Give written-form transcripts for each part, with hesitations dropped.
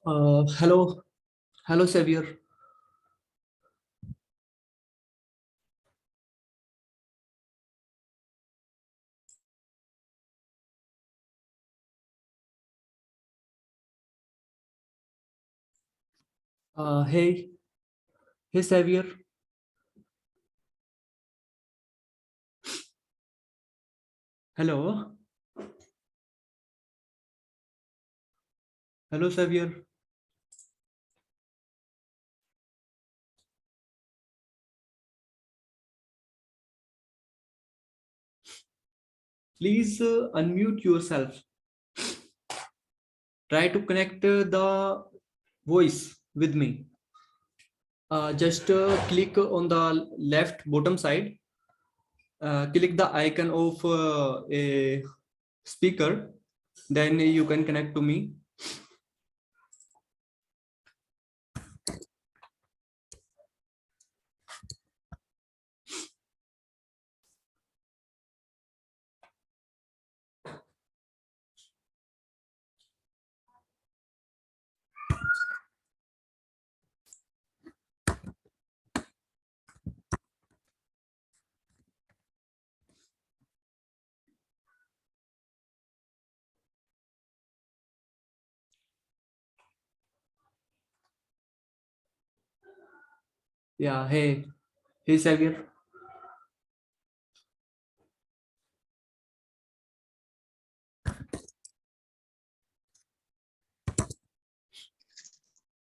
Hello, hello, Xavier. Hey, hey, Xavier. Hello, hello, Xavier. Please unmute yourself. Try to connect the voice with me. Just click on the left bottom side. Click the icon of a speaker. Then you can connect to me. Yeah. Hey, hey, Xavier.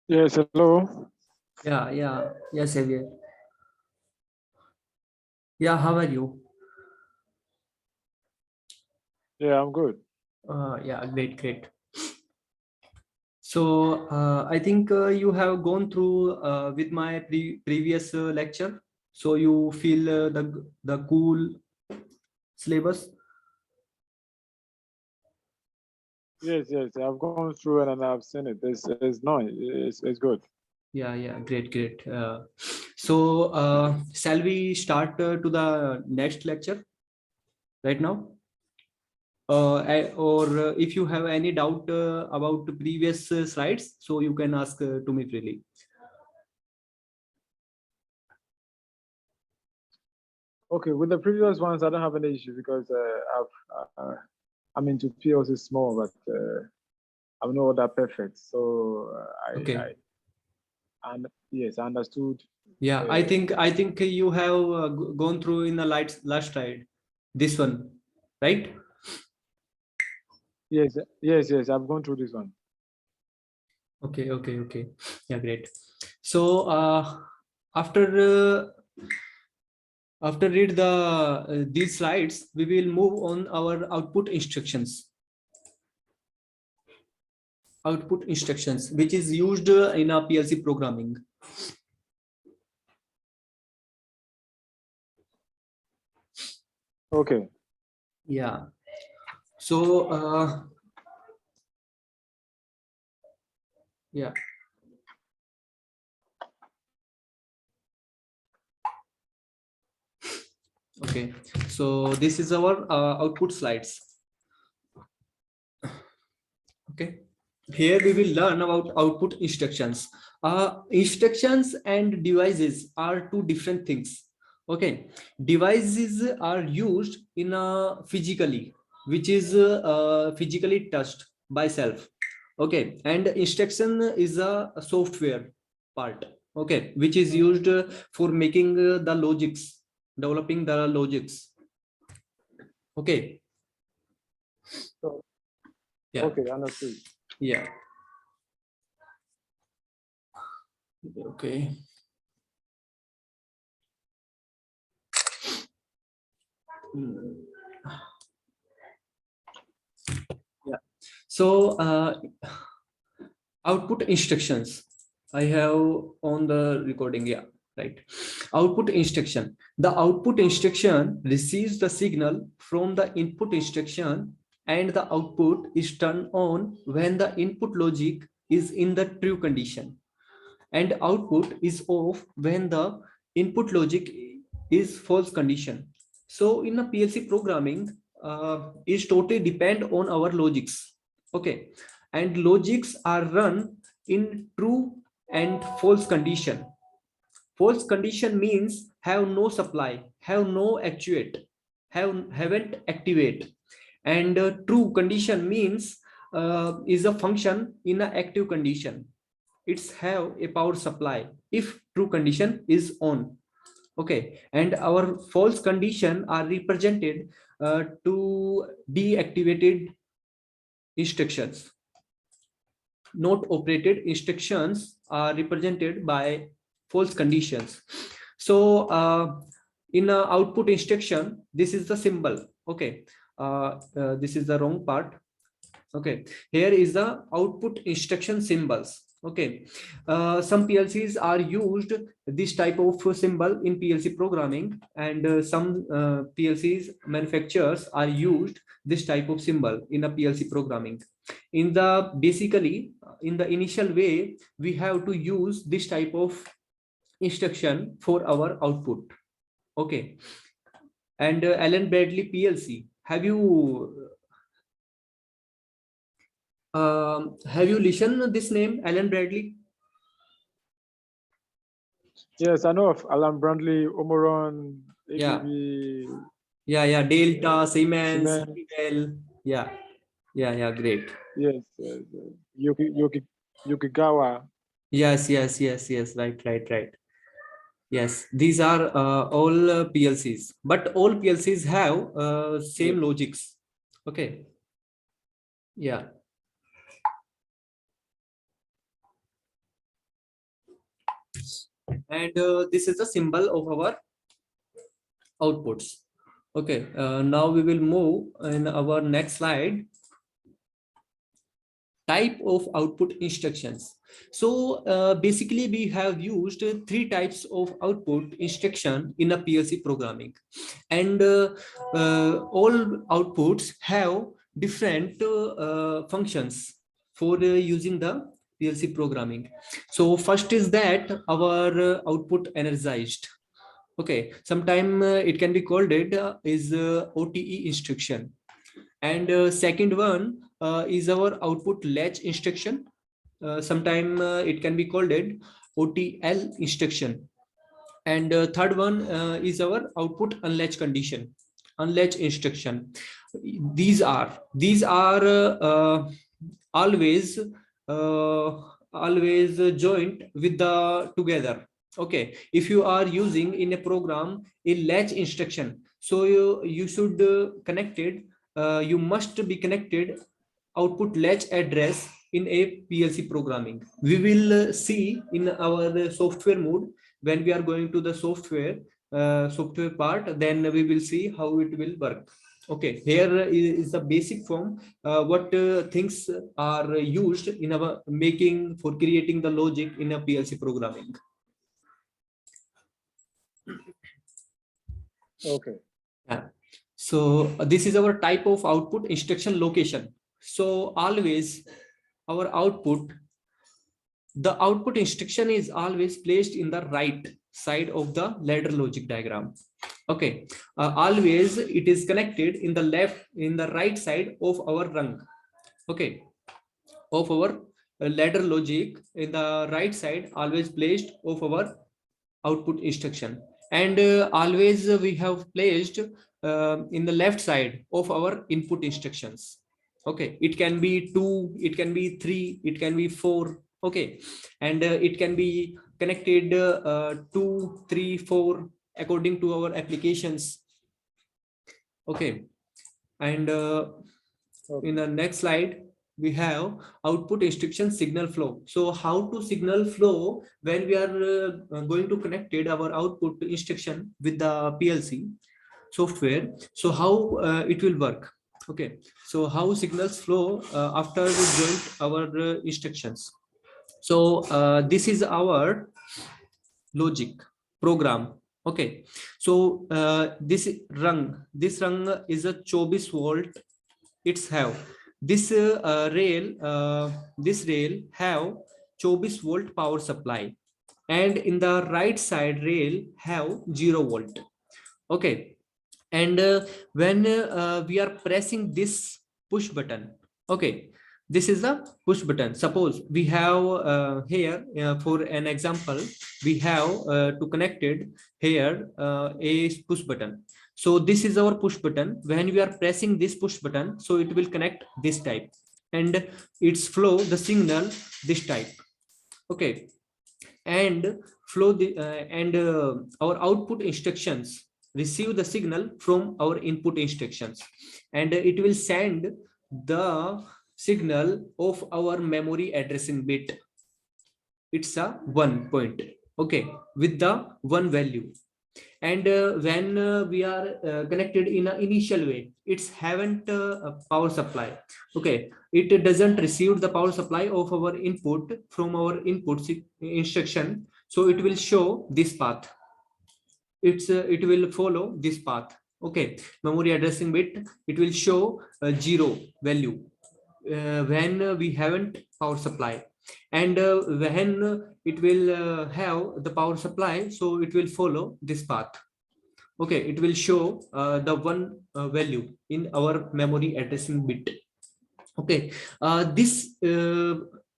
Yes, hello. Yeah, yeah, yeah, Xavier. Yeah. How are you? Yeah, I'm good. Yeah. Great, great. So I think you have gone through with my previous lecture. So you feel the cool syllabus. Yes, I've gone through it and I've seen it. It's nice. It's good. Yeah, yeah, great, great. So shall we start to the next lecture right now? Or if you have any doubt about the previous slides, so you can ask to me freely. Okay, with the previous ones, I don't have any issue because I'm into PLC small, but I'm not that perfect. So Okay. and yes, I understood. Yeah, I think you have gone through in the last slide. This one, right? Yes, I've gone through this one. Okay, okay, okay. Yeah, great. So after after read the these slides, we will move on our output instructions. Output instructions, which is used in a PLC programming. Okay. Yeah. So yeah. Okay. So this is our output slides. Okay. Here we will learn about output instructions. Instructions and devices are two different things. Okay, devices are used in a physically, which is physically touched by self. Okay, and instruction is a software part. Okay, which is used for making the logics, developing the logics. Okay. So Yeah. okay, understood. Yeah. Okay. Hmm. Yeah. So output instructions. I have on the recording. Yeah, right. Output instruction. The output instruction receives the signal from the input instruction, and the output is turned on when the input logic is in the true condition, and output is off when the input logic is false condition. So in a PLC programming is totally depend on our logics. Okay, and logics are run in true and false condition. False condition means have no supply, have no actuate, haven't activate. And true condition means is a function in an active condition. It's have a power supply if true condition is on. Okay, and our false condition are represented to deactivated instructions. Not operated instructions are represented by false conditions. So in a output instruction, this is the symbol. Okay, this is the wrong part. Okay, here is the output instruction symbols. Okay, some PLCs are used this type of symbol in PLC programming, and some PLCs manufacturers are used this type of symbol in a PLC programming. In the basically in the initial way, we have to use this type of instruction for our output. Okay, and Allen Bradley PLC. Have you listened this name, Allen Bradley? Yes, I know of Alan Bradley, Omron, Yeah. ABB. Yeah, Delta, Siemens, Siemens. Honeywell. Yeah, great. Yes, Yokogawa. Yes, right. Yes, these are all PLCs, but all PLCs have same logics. Okay. Yeah. And this is the symbol of our outputs. Okay, now we will move in our next slide. Type of output instructions. So basically we have used three types of output instruction in a PLC programming, and all outputs have different functions for using the PLC programming. So first is that our output energized. Okay, sometime it can be called it is OTE instruction. And second one is our output latch instruction. Sometime it can be called it OTL instruction. And third one is our output unlatch condition, unlatch instruction. These are always joined with the together. Okay, if you are using in a program a latch instruction, so you should connected. You must be connected output latch address in a PLC programming. We will see in our software mode when we are going to the software part. Then we will see how it will work. Okay, here is the basic form. What things are used in our making for creating the logic in a PLC programming. Okay. Yeah. So this is our type of output instruction location. So always our output, the output instruction is always placed in the right side of the ladder logic diagram. Okay, always it is connected in the right side of our rung. Okay, of our ladder logic in the right side, always placed of our output instruction. And always we have placed in the left side of our input instructions. Okay, it can be 2, it can be 3, it can be 4. Okay, and it can be connected 2, 3, 4 according to our applications. Okay, and in the next slide we have output instruction signal flow. So how to signal flow when we are going to connected our output instruction with the PLC software. So how it will work. Okay, so how signals flow after we join our instructions. So this is our logic program. Okay, so this rung is a 24 volt. It's have this rail have 24 volt power supply, and in the right side rail have 0 volt. Okay, and when we are pressing this push button, okay, This is the push button. Suppose we have here for an example, we have to connected here a push button. So this is our push button. When we are pressing this push button, so it will connect this type, and its flow the signal this type. Okay, and flow the our output instructions receive the signal from our input instructions, and it will send the signal of our memory addressing bit. It's a 1 point, okay, with the 1 value. And when we are connected in an initial way, it's haven't a power supply. Okay, it doesn't receive the power supply of our input from our instruction, so it will show this path. It will follow this path. Okay, memory addressing bit, it will show a 0 value when we haven't power supply, and when it will have the power supply, so it will follow this path. Okay, it will show the 1 value in our memory addressing bit. Okay, these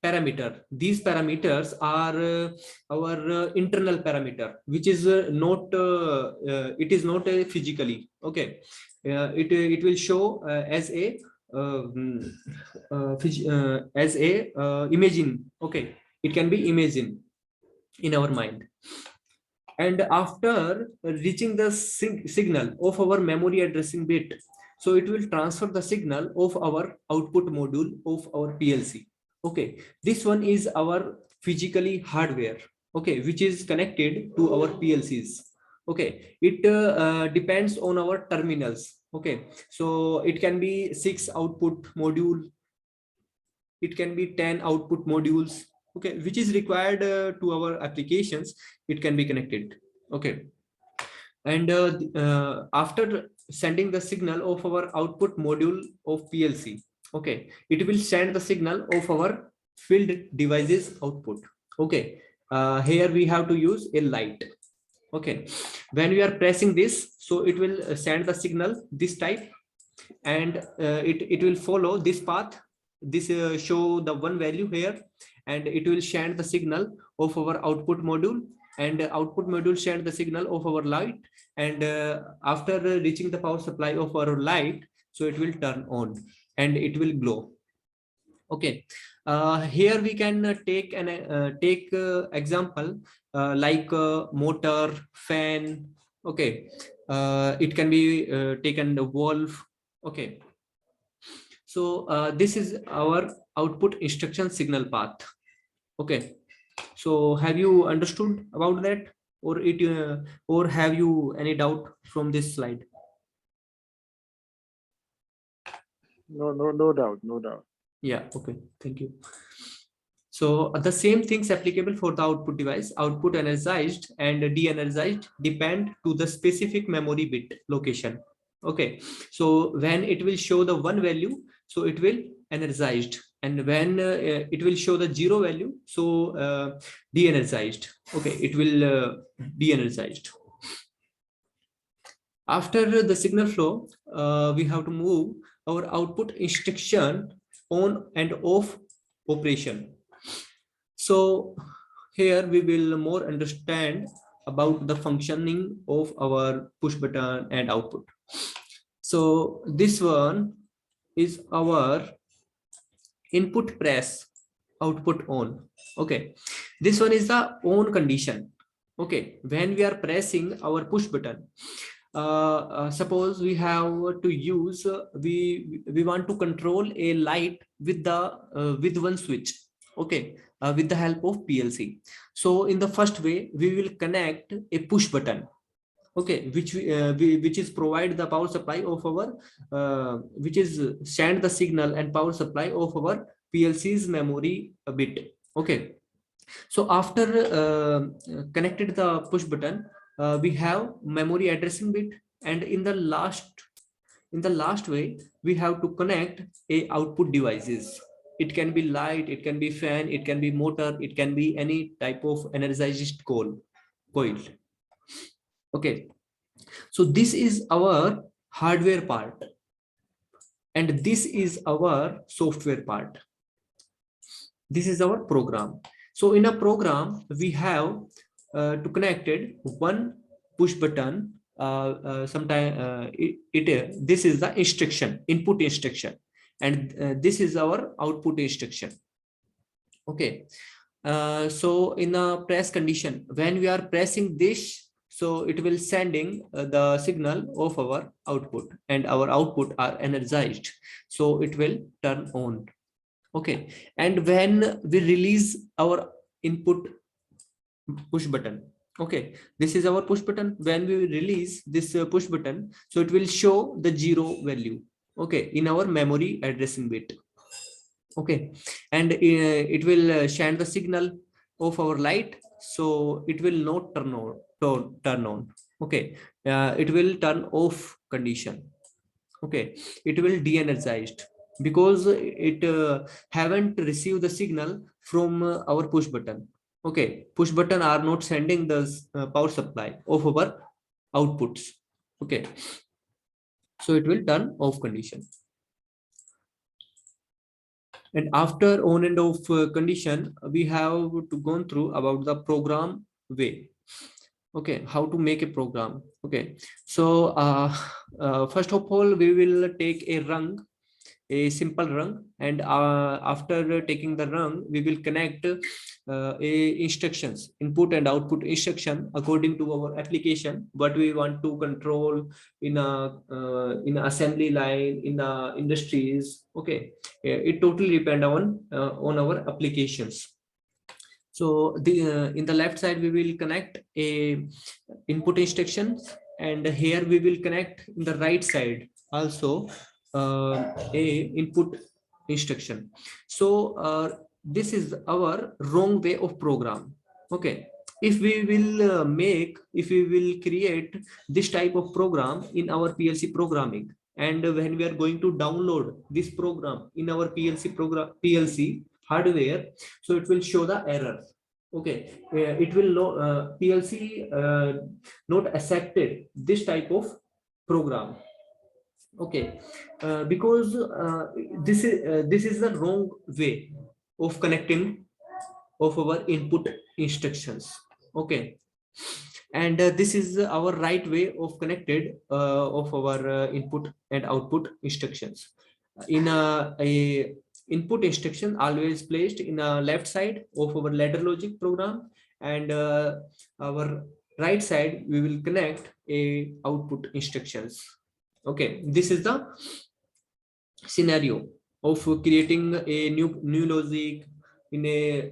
parameters are our internal parameter, which is not it is not physically. Okay, it will show as a imagine. Okay, it can be imagine in our mind. And after reaching the signal of our memory addressing bit, so it will transfer the signal of our output module of our PLC. Okay, this one is our physically hardware, okay, which is connected to our PLCs. Okay, it depends on our terminals. Okay, so it can be 6 output module, it can be 10 output modules, okay, which is required to our applications. It can be connected. Okay, and after sending the signal of our output module of PLC, okay, it will send the signal of our field devices output. Okay, here we have to use a light. Okay, when we are pressing this, so it will send the signal this type, and it will follow this path. This show the 1 value here, and it will send the signal of our output module, and output module send the signal of our light, and after reaching the power supply of our light, so it will turn on and it will glow. Okay, here we can take an example like motor, fan. Okay, it can be taken the valve. Okay, so this is our output instruction signal path. Okay, so have you understood about that, or have you any doubt from this slide? No doubt, no doubt. Yeah, okay, thank you. So the same things applicable for the output device. Output energized and de-energized depend to the specific memory bit location. Okay, so when it will show the 1 value, so it will energized, and when it will show the 0 value, so de-energized. Okay, it will de-energized. After the signal flow, we have to move our output instruction on and off operation. So here we will more understand about the functioning of our push button and output. So this one is our input press, output on. Okay, this one is the on condition. Okay, when we are pressing our push button, suppose we have to use we want to control a light with the with 1 switch. Okay, with the help of PLC. So in the first way, we will connect a push button. Okay, which is provide the power supply of our which is send the signal and power supply of our PLC's memory a bit. Okay, so after connected the push button, we have memory addressing bit, and in the last way, we have to connect a output devices. It can be light, it can be fan, it can be motor, it can be any type of energized coil. Okay, so this is our hardware part, and this is our software part. This is our program. So in a program, we have to connected one push button. This is the instruction, input instruction, and this is our output instruction. Okay. So in a press condition, when we are pressing this, so it will sending the signal of our output, and our output are energized, so it will turn on. Okay. And when we release our input push button, okay, this is our push button. When we release this push button, so it will show the 0 value, okay, in our memory addressing bit. Okay. And it will shine the signal of our light, so it will not turn on. Okay. It will turn off condition. Okay. It will de-energized because it haven't received the signal from our push button. Okay. Push button are not sending the power supply of our outputs. Okay. So it will turn off condition. And after on and off condition, we have to go through about the program way. Okay, how to make a program. Okay, so first of all, we will take a rung, a simple rung, and after taking the rung, we will connect a instructions, input and output instruction according to our application, what we want to control in a assembly line, in the industries. Okay. It totally depend on our applications. So in the left side we will connect a input instructions, and here we will connect in the right side also a input instruction. So this is our wrong way of program. Okay. If we will if we will create this type of program in our PLC programming, and when we are going to download this program in our PLC hardware, so it will show the error. Okay. It will PLC not accepted this type of program. Okay. Because this is the wrong way of connecting of our input instructions. Okay. And this is our right way of connected of our input and output instructions. In a input instruction always placed in a left side of our ladder logic program, and our right side we will connect a output instructions. Okay, this is the scenario of creating a new logic in a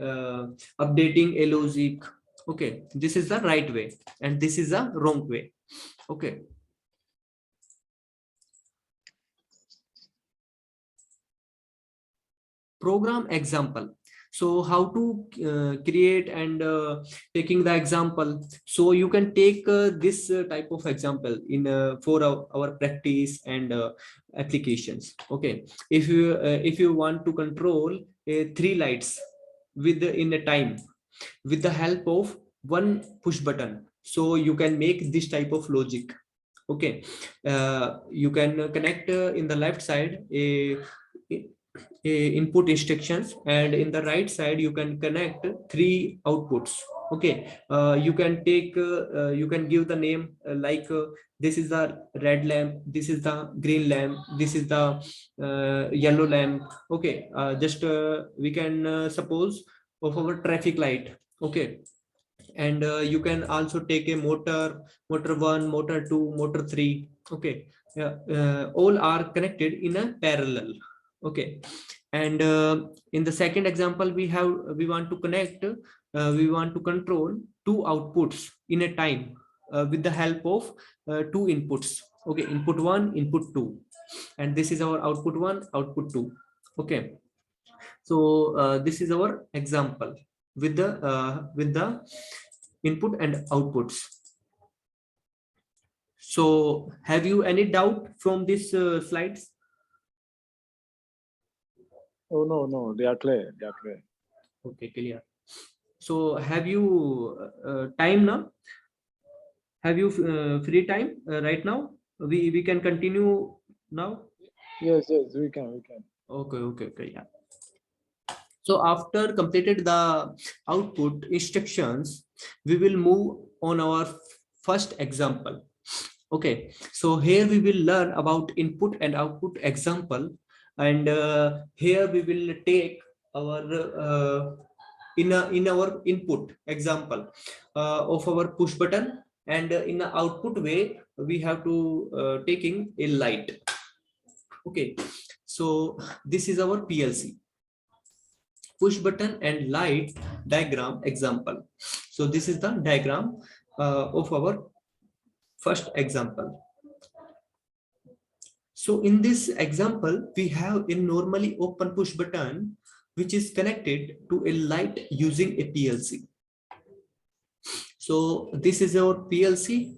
updating a logic. Okay, this is the right way, and this is the wrong way. Okay. Program example. So how to create and taking the example. So you can take this type of example in for our practice and applications. Okay. If you want to control 3 lights with in a time with the help of one push button, so you can make this type of logic. Okay. You can connect in the left side a input instructions, and in the right side you can connect 3 outputs. Okay. You can take you can give the name like this is the red lamp, this is the green lamp, this is the yellow lamp. Okay. Just we can suppose of our traffic light. Okay. And you can also take a motor 1, motor 2, motor 3. Okay. Yeah. All are connected in a parallel. Okay. And in the second example we want to connect we want to control 2 outputs in a time with the help of 2 inputs. Okay. Input 1, input 2, and this is our output 1, output 2. Okay. So this is our example with the input and outputs. So have you any doubt from these slides? Oh, no, they are clear. They are clear. Okay, clear. So have you time now? Have you free time right now? We can continue now. Yes, we can. Okay, yeah. So after completed the output instructions, we will move on our first example. Okay, so here we will learn about input and output example, and here we will take our in our input example of our push button, and in the output way we have to taking a light. Okay, so this is our PLC push button and light diagram example. So this is the diagram of our first example. So in this example, we have a normally open push button, which is connected to a light using a PLC. So this is our PLC.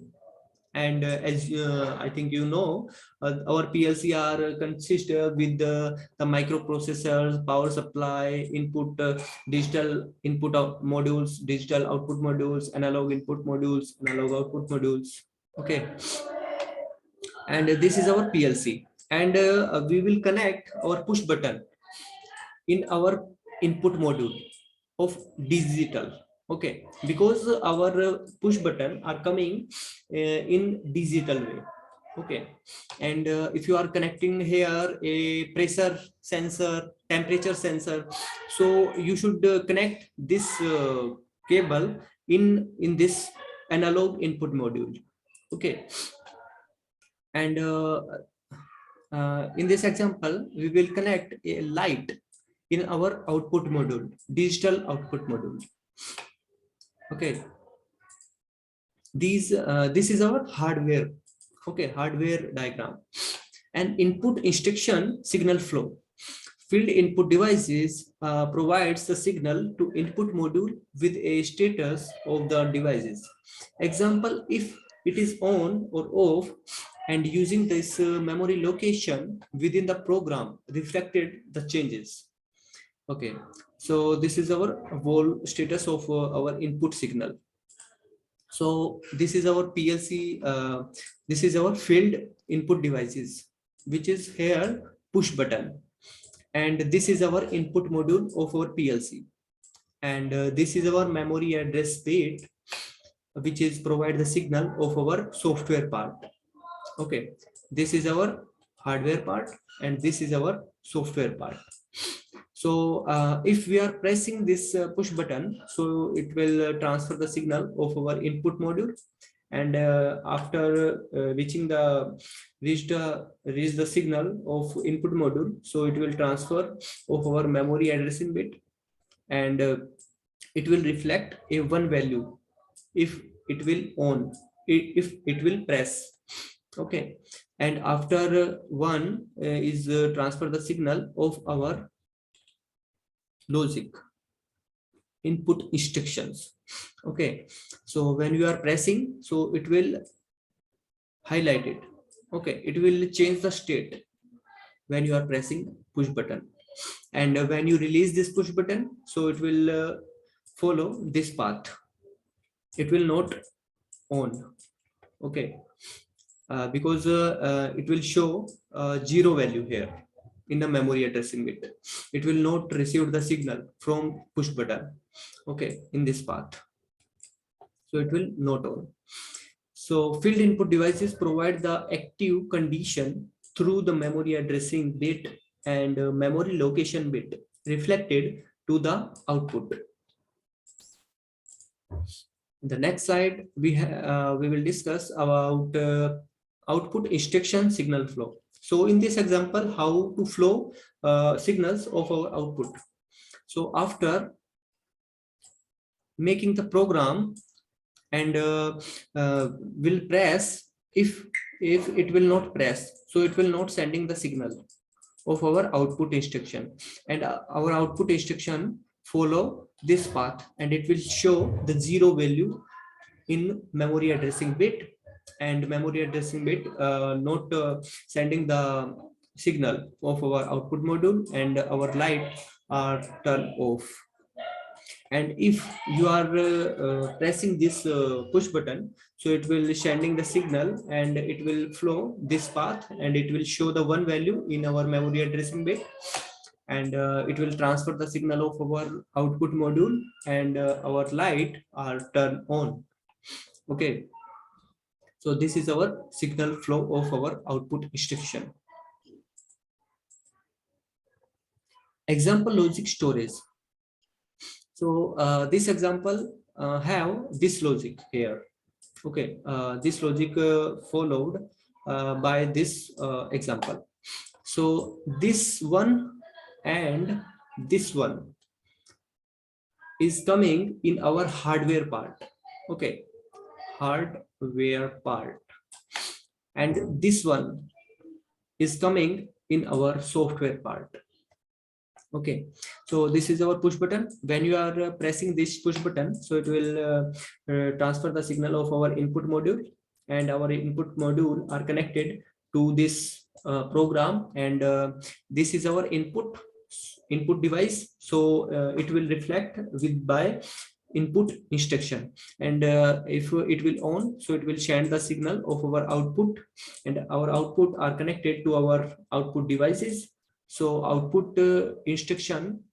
And as I think you know, our PLC are consist with the microprocessors, power supply, input, digital input out modules, digital output modules, analog input modules, analog output modules. Okay, and this is our PLC, and we will connect our push button in our input module of digital. Okay, because our push button are coming in digital way. Okay, and if you are connecting here a pressure sensor, temperature sensor, so you should connect this cable in this analog input module. Okay, and in this example we will connect a light in our output module, digital output module. Okay, this is our hardware. Okay, hardware diagram. And input instruction signal flow. Field input devices provides the signal to input module with a status of the devices. Example, if it is on or off, and using this memory location within the program reflected the changes. Okay, so this is our whole status of our input signal. So this is our PLC, this is our field input devices, which is here push button, and this is our input module of our PLC, and this is our memory address bit, which is provide the signal of our software part. Okay, this is our hardware part, and this is our software part. So if we are pressing this push button, so it will transfer the signal of our input module, and after reach the signal of input module, so it will transfer of our memory addressing bit, and it will reflect a one value if it will on, if it will press. Okay, and after one is transfer the signal of our logic input instructions. Okay, so when you are pressing, so it will highlight it. Okay, it will change the state when you are pressing push button, and when you release this push button, so it will follow this path. It will not on. Okay, because it will show 0 value here in the memory addressing bit. It will not receive the signal from push button. Okay, in this path, so it will not on. So field input devices provide the active condition through the memory addressing bit and memory location bit reflected to the output. The next slide we will discuss about output instruction signal flow. So in this example, how to flow signals of our output. So after making the program, and will press, if it will not press, so it will not sending the signal of our output instruction, and our output instruction follow this path, and it will show the 0 value in memory addressing bit, and memory addressing bit not sending the signal of our output module, and our light are turned off. And if you are pressing this push button, so it will sending the signal, and it will flow this path, and it will show the one value in our memory addressing bit, and it will transfer the signal of our output module, and our light are turned on. Okay, so this is our signal flow of our output instruction. Example logic storage. So this example have this logic here. Okay, this logic followed by this example. So this one and this one is coming in our hardware part. Okay, hardware part, and this one is coming in our software part. Okay, so this is our push button. When you are pressing this push button, so it will transfer the signal of our input module, and our input module are connected to this program, and this is our input device. So it will reflect with by input instruction, and if it will on, so it will send the signal of our output, and our output are connected to our output devices. So output instruction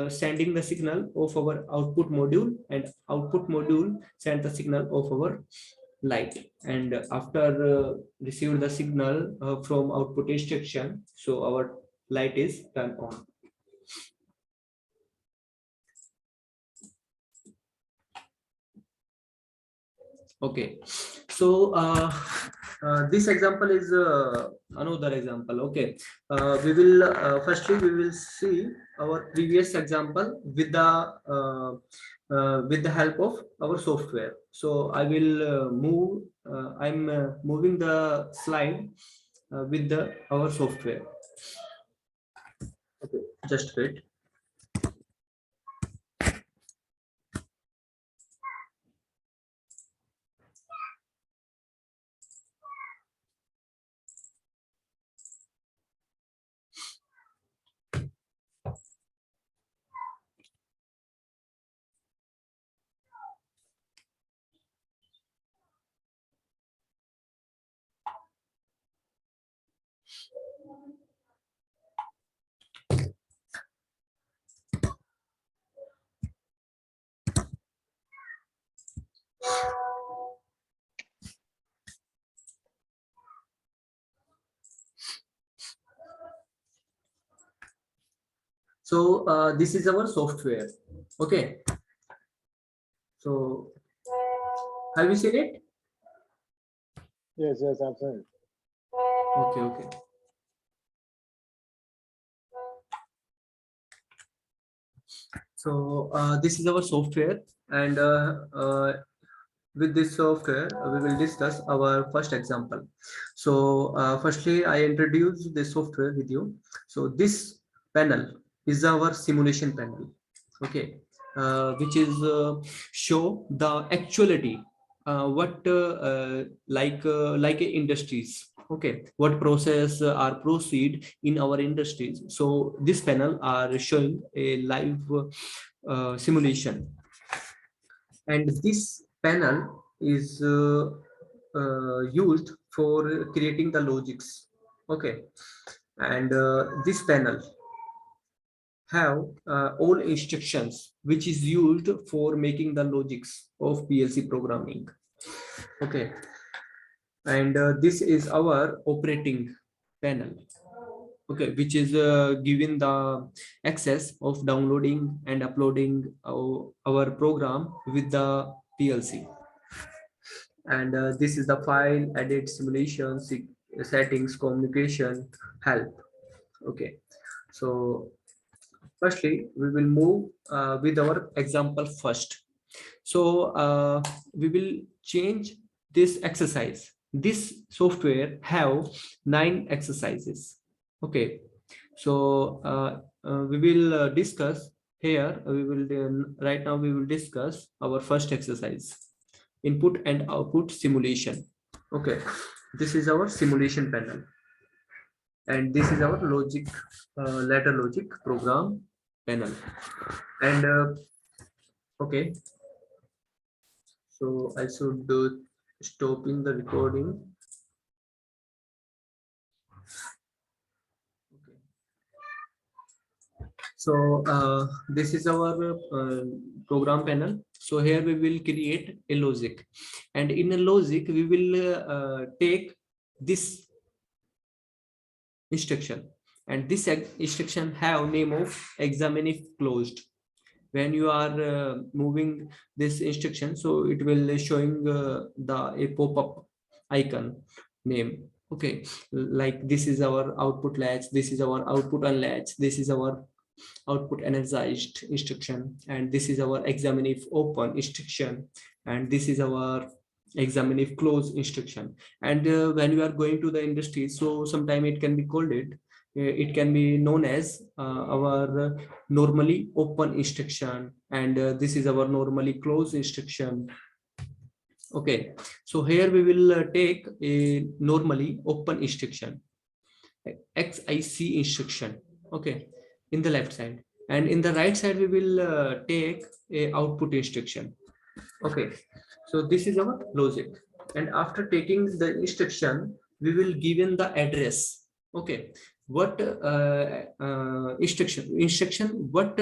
sending the signal of our output module, and output module send the signal of our light, and after receive the signal from output instruction, so our light is turned on. Okay, so this example is another example. Okay, we will firstly we will see our previous example with the help of our software. So I will I'm moving the slide with our software. Okay, just wait. So this is our software. Okay, so have you seen it? Yes, yes, I've seen it. Okay, okay. So this is our software, and with this software we will discuss our first example. So firstly I introduce the software with you. So this panel is our simulation panel. Okay, which is show the actuality what like industries. Okay, what process are proceed in our industries. So this panel are showing a live simulation, and this panel is used for creating the logics. Okay, and this panel have all instructions which is used for making the logics of PLC programming. Okay, and this is our operating panel. Okay, which is given the access of downloading and uploading our program with the PLC. And this is the file, edit, simulation, settings, communication, help. Okay, so firstly we will move with our example first. So we will change this exercise. This software have 9 exercises. Okay, so we will discuss here. We will right now we will discuss our first exercise, input and output simulation. Okay, this is our simulation panel, and this is our logic ladder logic program panel. And okay, so I should stopping the recording. Okay. So this is our program panel. So here we will create a logic, and in a logic we will take this instruction, and this instruction have name of examine if closed. When you are moving this instruction, so it will showing the a pop-up icon name. Okay, like this is our output latch, this is our output unlatch, this is our output energized instruction, and this is our examine if open instruction, and this is our examine if close instruction. And when you are going to the industry, so sometime it can be called it can be known as our normally open instruction, and this is our normally close instruction. Okay, so here we will take a normally open instruction, XIC instruction. Okay, in the left side, and in the right side we will take a output instruction. Okay, so this is our logic, and after taking the instruction we will given the address. Okay, what instruction what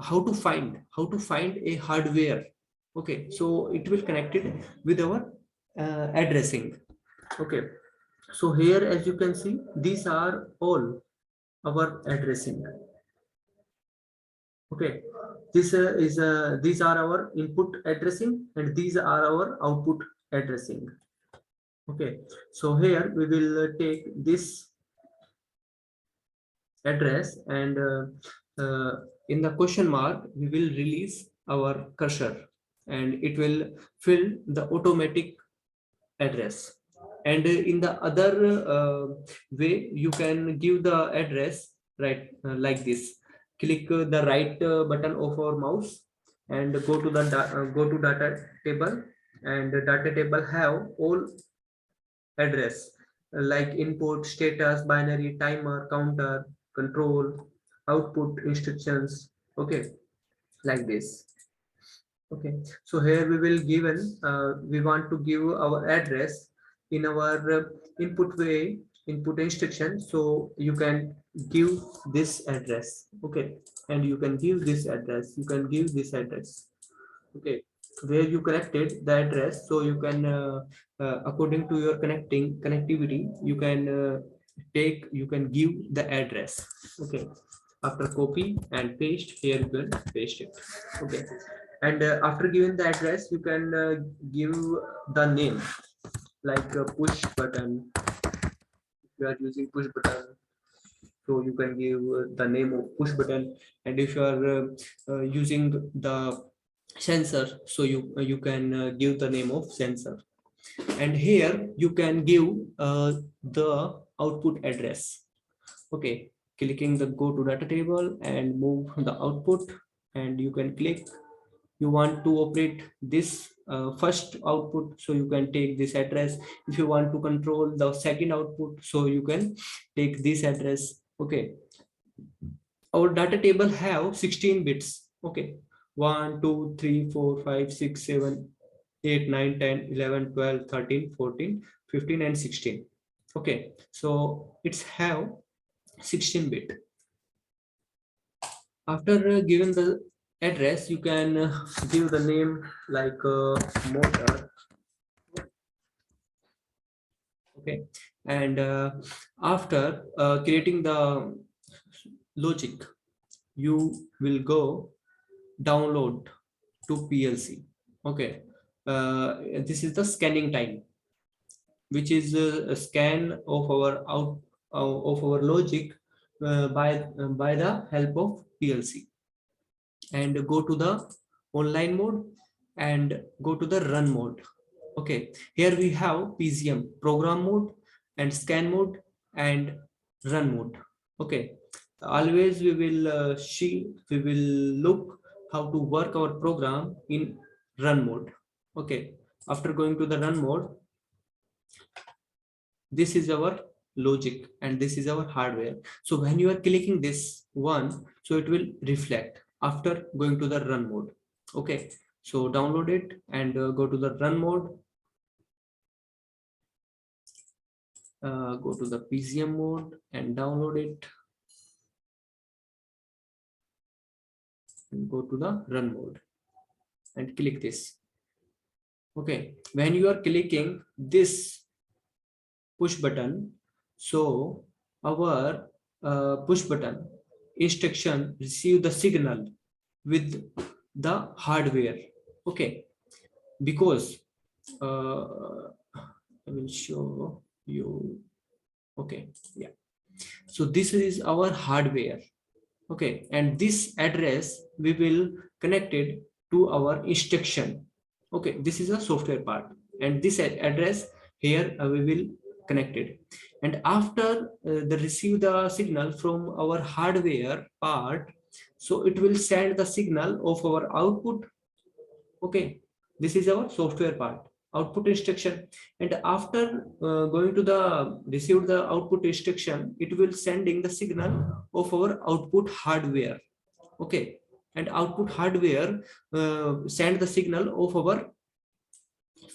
how to find a hardware. Okay, so it will connect it with our addressing. Okay, so here as you can see, these are all our addressing. Okay, this is these are our input addressing, and these are our output addressing. Okay, so here we will take this address, and in the question mark we will release our cursor, and it will fill the automatic address. And in the other way you can give the address, right, like this. Click the right button of our mouse and go to the go to data table, and the data table have all address like input, status, binary, timer, counter, control, output instructions. Okay, like this. Okay, so here we will given we want to give our address in our input way, input instruction. So you can give this address. Okay, and you can give this address, you can give this address. Okay, where you connected the address, so you can according to your connectivity you can take, you can give the address. Okay, after copy and paste, here you can paste it. Okay, and after giving the address you can give the name, like push button. If you are using push button, so you can give the name of push button. And if you are using the sensor, so you can give the name of sensor. And here you can give the output address. Okay, clicking the go to data table and move the output, and you can click you want to operate this first output, so you can take this address. If you want to control the second output, so you can take this address. Okay, our data table have 16 bits. Okay, 1 2 3 4 5 6 7 8 9 10 11 12 13 14 15 and 16. Okay, so it's have 16 bit. After given the address, you can give the name like motor. Okay, and after creating the logic, you will go download to PLC. Okay, this is the scanning time, which is a scan of our of our logic by the help of PLC. And go to the online mode and go to the run mode. Okay, here we have PCM program mode and scan mode and run mode. Okay, always we will see, we will look how to work our program in run mode. Okay, after going to the run mode, this is our logic and this is our hardware. So when you are clicking this one, so it will reflect after going to the run mode. Okay, so download it and go to the run mode, go to the PCM mode and download it. and go to the run mode and click this. Okay, when you are clicking this push button, so our push button instruction receive the signal with the hardware. Okay, because I will show you. Okay, yeah, so this is our hardware. Okay, and this address we will connect it to our instruction. Okay, this is a software part, and this address here we will connect it. And after the receive the signal from our hardware part, so it will send the signal of our output. Okay, this is our software part, output instruction. And after going to the receive the output instruction, it will sending the signal of our output hardware. Okay, and output hardware send the signal of our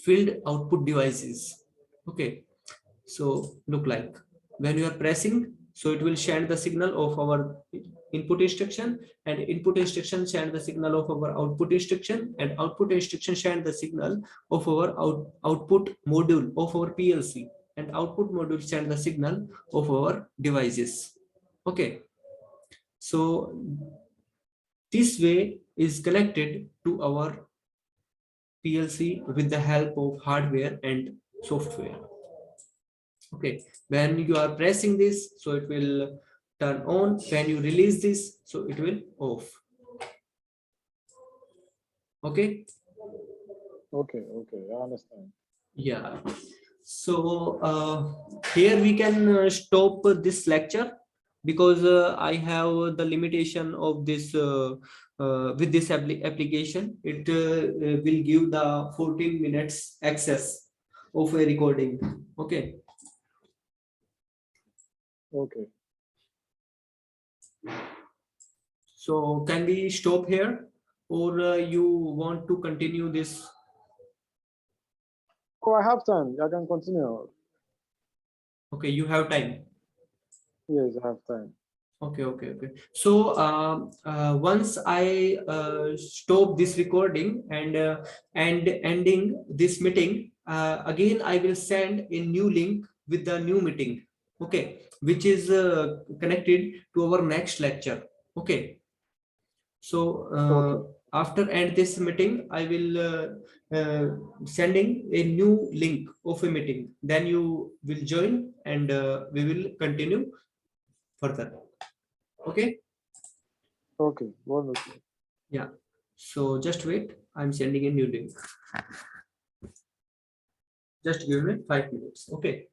field output devices. Okay, so look like when you are pressing, so it will send the signal of our input instruction, and input instruction send the signal of our output instruction, and output instruction send the signal of our output module of our PLC, and output module send the signal of our devices. Okay, so this way is connected to our PLC with the help of hardware and software. Okay, when you are pressing this, so it will turn on. When you release this, so it will off. Okay. Okay, I understand. Yeah. So here we can stop this lecture, because I have the limitation of this with this application. It will give the 14 minutes access of a recording. Okay. Okay. So can we stop here, or you want to continue this? Oh, I have time. I can continue. Okay, you have time. Yes, I have time. Okay. So once I stop this recording and ending this meeting, again I will send a new link with the new meeting. Okay, which is connected to our next lecture. Okay. So Okay. after end this meeting, I will sending a new link of a meeting. Then you will join, and we will continue further. Okay. Okay, wonderful. Yeah. So just wait. I'm sending a new link. Just give me 5 minutes. Okay.